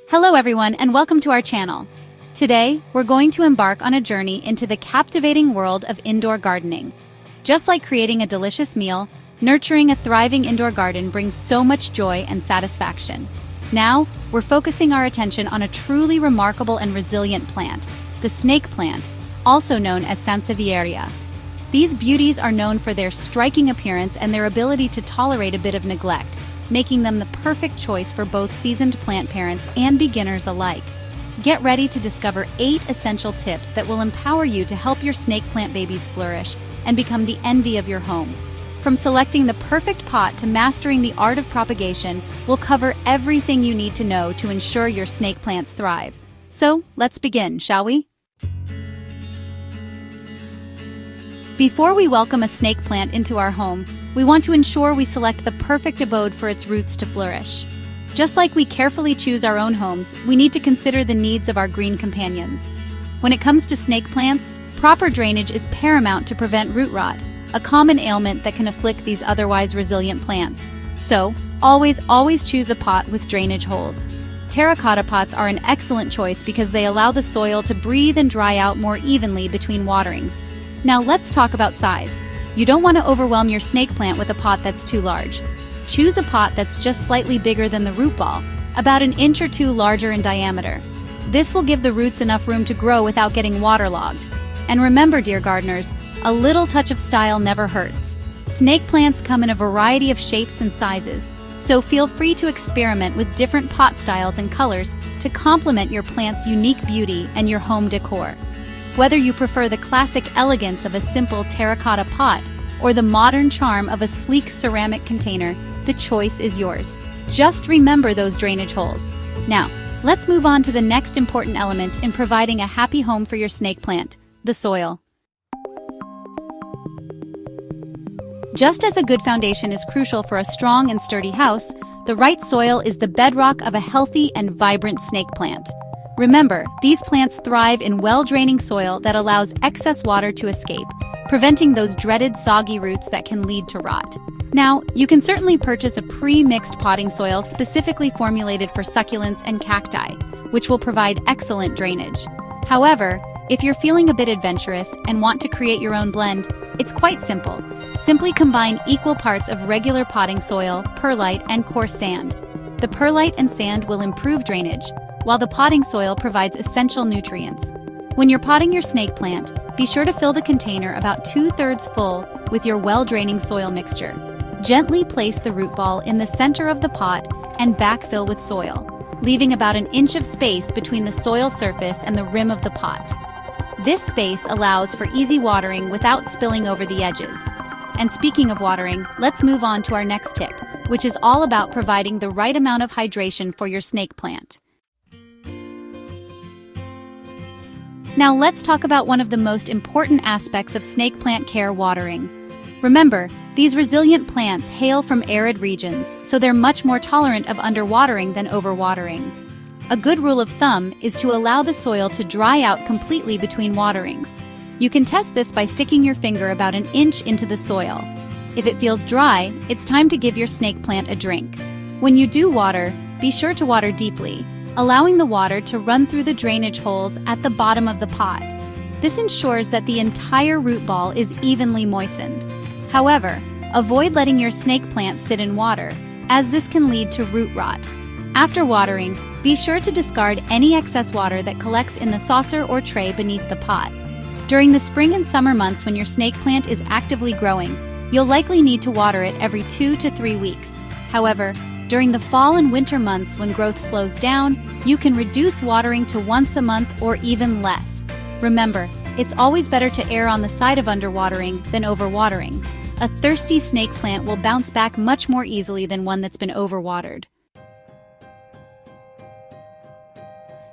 Hello everyone and welcome to our channel. Today, we're going to embark on a journey into the captivating world of indoor gardening. Just like creating a delicious meal, nurturing a thriving indoor garden brings so much joy and satisfaction. Now, we're focusing our attention on a truly remarkable and resilient plant, the snake plant, also known as Sansevieria. These beauties are known for their striking appearance and their ability to tolerate a bit of neglect, making them the perfect choice for both seasoned plant parents and beginners alike. Get ready to discover 8 essential tips that will empower you to help your snake plant babies flourish and become the envy of your home. From selecting the perfect pot to mastering the art of propagation, we'll cover everything you need to know to ensure your snake plants thrive. So, let's begin, shall we? Before we welcome a snake plant into our home, we want to ensure we select the perfect abode for its roots to flourish. Just like we carefully choose our own homes, we need to consider the needs of our green companions. When it comes to snake plants, proper drainage is paramount to prevent root rot, a common ailment that can afflict these otherwise resilient plants. So, always choose a pot with drainage holes. Terracotta pots are an excellent choice because they allow the soil to breathe and dry out more evenly between waterings. Now let's talk about size. You don't want to overwhelm your snake plant with a pot that's too large. Choose a pot that's just slightly bigger than the root ball, about an inch or two larger in diameter. This will give the roots enough room to grow without getting waterlogged. And remember, dear gardeners, a little touch of style never hurts. Snake plants come in a variety of shapes and sizes, so feel free to experiment with different pot styles and colors to complement your plant's unique beauty and your home decor. Whether you prefer the classic elegance of a simple terracotta pot or the modern charm of a sleek ceramic container, the choice is yours. Just remember those drainage holes. Now, let's move on to the next important element in providing a happy home for your snake plant, the soil. Just as a good foundation is crucial for a strong and sturdy house, the right soil is the bedrock of a healthy and vibrant snake plant. Remember, these plants thrive in well-draining soil that allows excess water to escape, preventing those dreaded soggy roots that can lead to rot. Now, you can certainly purchase a pre-mixed potting soil specifically formulated for succulents and cacti, which will provide excellent drainage. However, if you're feeling a bit adventurous and want to create your own blend, it's quite simple. Simply combine equal parts of regular potting soil, perlite, and coarse sand. The perlite and sand will improve drainage, while the potting soil provides essential nutrients. When you're potting your snake plant, be sure to fill the container about 2/3 full with your well-draining soil mixture. Gently place the root ball in the center of the pot and backfill with soil, leaving about an inch of space between the soil surface and the rim of the pot. This space allows for easy watering without spilling over the edges. And speaking of watering, let's move on to our next tip, which is all about providing the right amount of hydration for your snake plant. Now let's talk about one of the most important aspects of snake plant care: watering. Remember, these resilient plants hail from arid regions, so they're much more tolerant of underwatering than overwatering. A good rule of thumb is to allow the soil to dry out completely between waterings. You can test this by sticking your finger about an inch into the soil. If it feels dry, it's time to give your snake plant a drink. When you do water, be sure to water deeply, allowing the water to run through the drainage holes at the bottom of the pot. This ensures that the entire root ball is evenly moistened. However, avoid letting your snake plant sit in water, as this can lead to root rot. After watering, be sure to discard any excess water that collects in the saucer or tray beneath the pot. During the spring and summer months when your snake plant is actively growing, you'll likely need to water it every 2 to 3 weeks. However, during the fall and winter months when growth slows down, you can reduce watering to once a month or even less. Remember, it's always better to err on the side of underwatering than overwatering. A thirsty snake plant will bounce back much more easily than one that's been overwatered.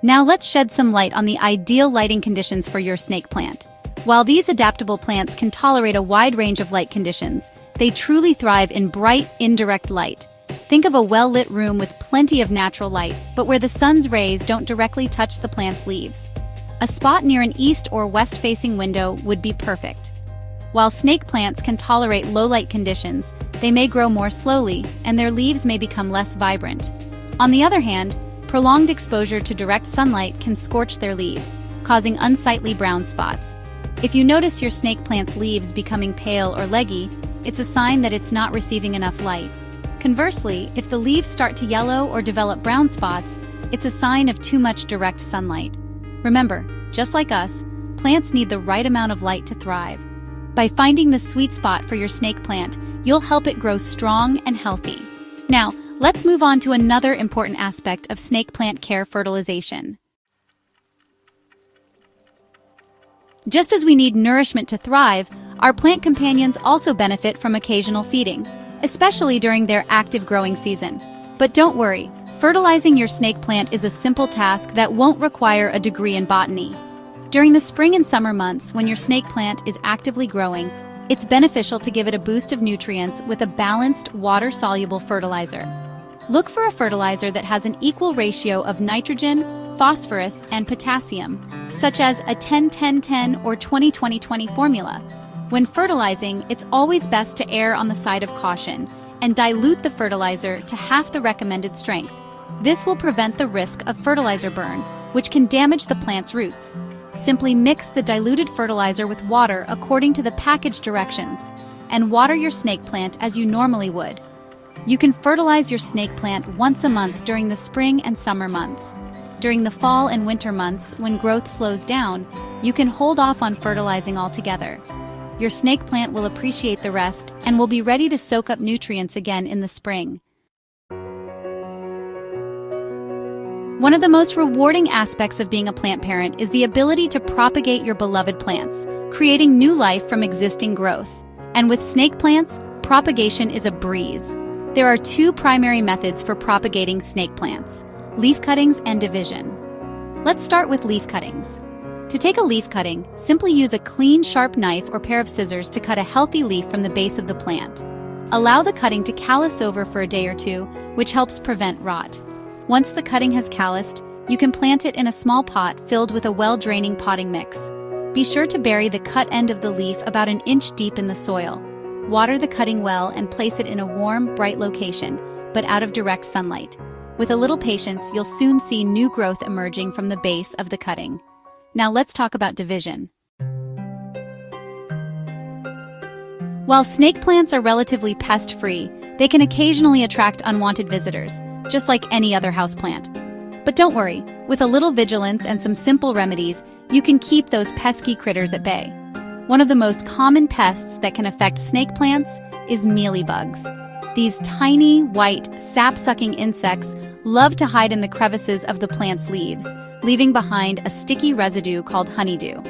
Now let's shed some light on the ideal lighting conditions for your snake plant. While these adaptable plants can tolerate a wide range of light conditions, they truly thrive in bright, indirect light. Think of a well-lit room with plenty of natural light, but where the sun's rays don't directly touch the plant's leaves. A spot near an east or west-facing window would be perfect. While snake plants can tolerate low-light conditions, they may grow more slowly, and their leaves may become less vibrant. On the other hand, Prolonged exposure to direct sunlight can scorch their leaves, causing unsightly brown spots. If you notice your snake plant's leaves becoming pale or leggy, it's a sign that it's not receiving enough light. Conversely, if the leaves start to yellow or develop brown spots, it's a sign of too much direct sunlight. Remember, just like us, plants need the right amount of light to thrive. By finding the sweet spot for your snake plant, you'll help it grow strong and healthy. Now, let's move on to another important aspect of snake plant care: fertilization. Just as we need nourishment to thrive, our plant companions also benefit from occasional feeding, especially during their active growing season. But don't worry, fertilizing your snake plant is a simple task that won't require a degree in botany. During the spring and summer months, when your snake plant is actively growing, it's beneficial to give it a boost of nutrients with a balanced, water-soluble fertilizer. Look for a fertilizer that has an equal ratio of nitrogen, phosphorus, and potassium, such as a 10-10-10 or 20-20-20 formula. When fertilizing, it's always best to err on the side of caution and dilute the fertilizer to half the recommended strength. This will prevent the risk of fertilizer burn, which can damage the plant's roots. Simply mix the diluted fertilizer with water according to the package directions, and water your snake plant as you normally would. You can fertilize your snake plant once a month during the spring and summer months. During the fall and winter months, when growth slows down, you can hold off on fertilizing altogether. Your snake plant will appreciate the rest and will be ready to soak up nutrients again in the spring. One of the most rewarding aspects of being a plant parent is the ability to propagate your beloved plants, creating new life from existing growth. And with snake plants, propagation is a breeze. There are two primary methods for propagating snake plants: leaf cuttings and division. Let's start with leaf cuttings. To take a leaf cutting, simply use a clean, sharp knife or pair of scissors to cut a healthy leaf from the base of the plant. Allow the cutting to callus over for a day or two, which helps prevent rot. Once the cutting has calloused, you can plant it in a small pot filled with a well-draining potting mix. Be sure to bury the cut end of the leaf about an inch deep in the soil. Water the cutting well and place it in a warm, bright location, but out of direct sunlight. With a little patience, you'll soon see new growth emerging from the base of the cutting. Now let's talk about division. While snake plants are relatively pest-free, they can occasionally attract unwanted visitors, just like any other houseplant. But don't worry, with a little vigilance and some simple remedies, you can keep those pesky critters at bay. One of the most common pests that can affect snake plants is mealybugs. These tiny, white, sap-sucking insects love to hide in the crevices of the plant's leaves, leaving behind a sticky residue called honeydew.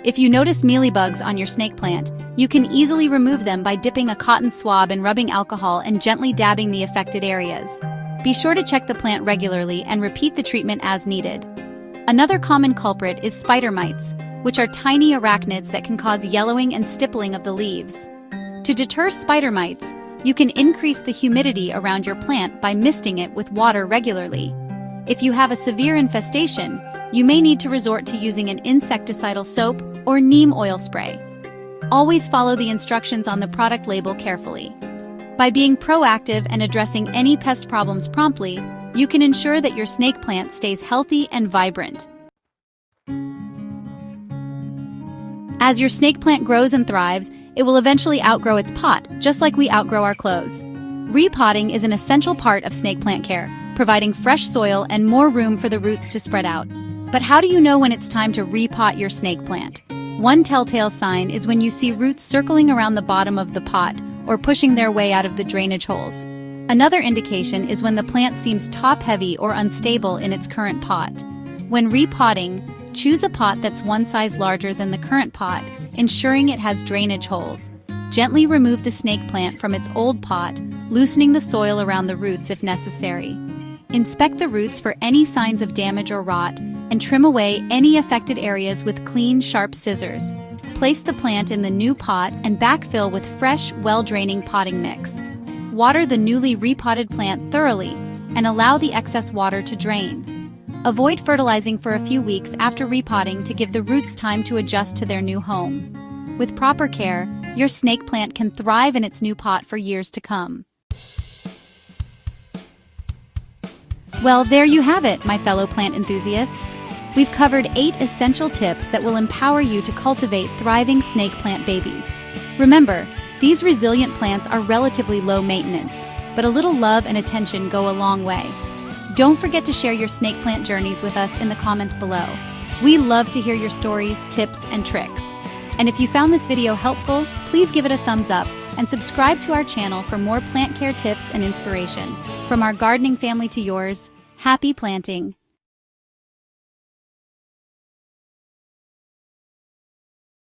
If you notice mealybugs on your snake plant, you can easily remove them by dipping a cotton swab in rubbing alcohol and gently dabbing the affected areas. Be sure to check the plant regularly and repeat the treatment as needed. Another common culprit is spider mites, which are tiny arachnids that can cause yellowing and stippling of the leaves. To deter spider mites, you can increase the humidity around your plant by misting it with water regularly. If you have a severe infestation, you may need to resort to using an insecticidal soap or neem oil spray. Always follow the instructions on the product label carefully. By being proactive and addressing any pest problems promptly, you can ensure that your snake plant stays healthy and vibrant. As your snake plant grows and thrives, it will eventually outgrow its pot, just like we outgrow our clothes. Repotting is an essential part of snake plant care, providing fresh soil and more room for the roots to spread out. But how do you know when it's time to repot your snake plant? One telltale sign is when you see roots circling around the bottom of the pot or pushing their way out of the drainage holes. Another indication is when the plant seems top-heavy or unstable in its current pot. When repotting, choose a pot that's one size larger than the current pot, ensuring it has drainage holes. Gently remove the snake plant from its old pot, loosening the soil around the roots if necessary. Inspect the roots for any signs of damage or rot, and trim away any affected areas with clean, sharp scissors. Place the plant in the new pot and backfill with fresh, well-draining potting mix. Water the newly repotted plant thoroughly and allow the excess water to drain. Avoid fertilizing for a few weeks after repotting to give the roots time to adjust to their new home. With proper care, your snake plant can thrive in its new pot for years to come. Well, there you have it, my fellow plant enthusiasts. We've covered 8 essential tips that will empower you to cultivate thriving snake plant babies. Remember, these resilient plants are relatively low maintenance, but a little love and attention go a long way. Don't forget to share your snake plant journeys with us in the comments below. We love to hear your stories, tips, and tricks. And if you found this video helpful, please give it a thumbs up and subscribe to our channel for more plant care tips and inspiration. From our gardening family to yours, happy planting!